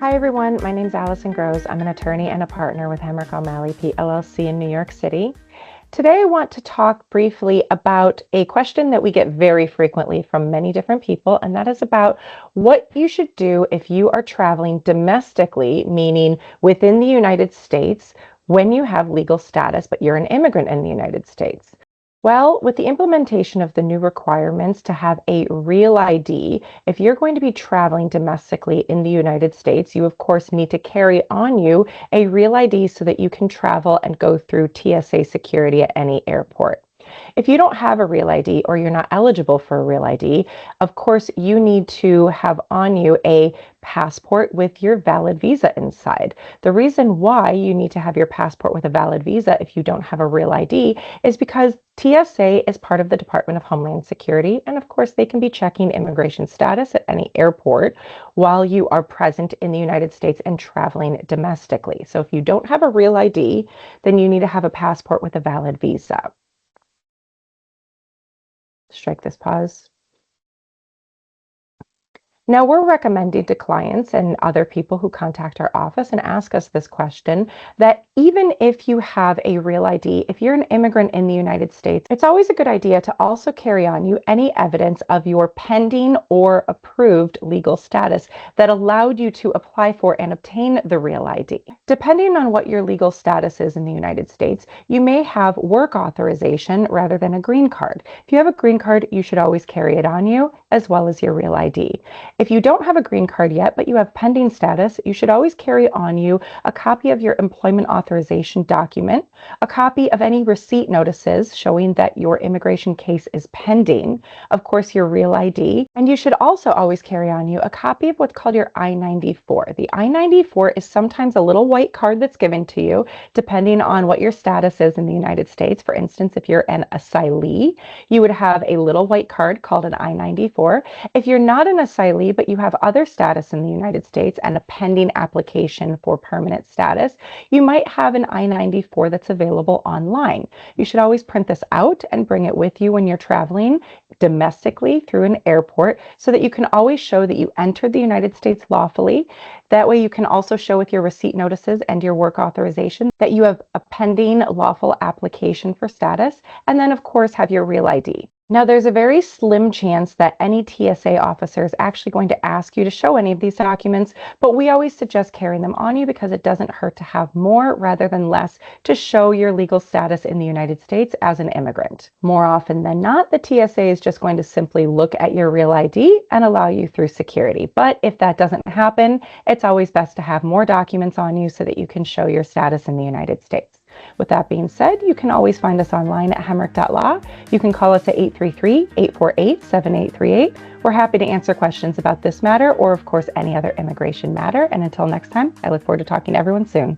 Hi everyone, my name is Allison Grosz. I'm an attorney and a partner with Hemrick O'Malley, PLLC in New York City. Today I want to talk briefly about a question that we get very frequently from many different people, and that is about what you should do if you are traveling domestically, meaning within the United States, when you have legal status, but you're an immigrant in the United States. Well, with the implementation of the new requirements to have a real ID, if you're going to be traveling domestically in the United States, you of course need to carry on you a real ID so that you can travel and go through TSA security at any airport. If you don't have a real ID or you're not eligible for a real ID, of course, you need to have on you a passport with your valid visa inside. The reason why you need to have your passport with a valid visa if you don't have a real ID is because TSA is part of the Department of Homeland Security, and of course, they can be checking immigration status at any airport while you are present in the United States and traveling domestically. So if you don't have a real ID, then you need to have a passport with a valid visa. Strike this pause. Now, we're recommending to clients and other people who contact our office and ask us this question that even if you have a real ID, if you're an immigrant in the United States, it's always a good idea to also carry on you any evidence of your pending or approved legal status that allowed you to apply for and obtain the real ID. Depending on what your legal status is in the United States, you may have work authorization rather than a green card. If you have a green card, you should always carry it on you as well as your real ID. If you don't have a green card yet, but you have pending status, you should always carry on you a copy of your employment authorization document, a copy of any receipt notices showing that your immigration case is pending, of course, your real ID, and you should also always carry on you a copy of what's called your I-94. The I-94 is sometimes a little white card that's given to you depending on what your status is in the United States. For instance, if you're an asylee, you would have a little white card called an I-94. If you're not an asylee, but you have other status in the United States and a pending application for permanent status, you might have an I-94 that's available online. You should always print this out and bring it with you when you're traveling domestically through an airport so that you can always show that you entered the United States lawfully. That way you can also show with your receipt notices and your work authorization that you have a pending lawful application for status, and then of course have your real ID. Now, there's a very slim chance that any TSA officer is actually going to ask you to show any of these documents, but we always suggest carrying them on you because it doesn't hurt to have more rather than less to show your legal status in the United States as an immigrant. More often than not, the TSA is just going to simply look at your real ID and allow you through security. But if that doesn't happen, it's always best to have more documents on you so that you can show your status in the United States. With that being said, you can always find us online at hemrick.law. You can call us at 833-848-7838. We're happy to answer questions about this matter or, of course, any other immigration matter. And until next time, I look forward to talking to everyone soon.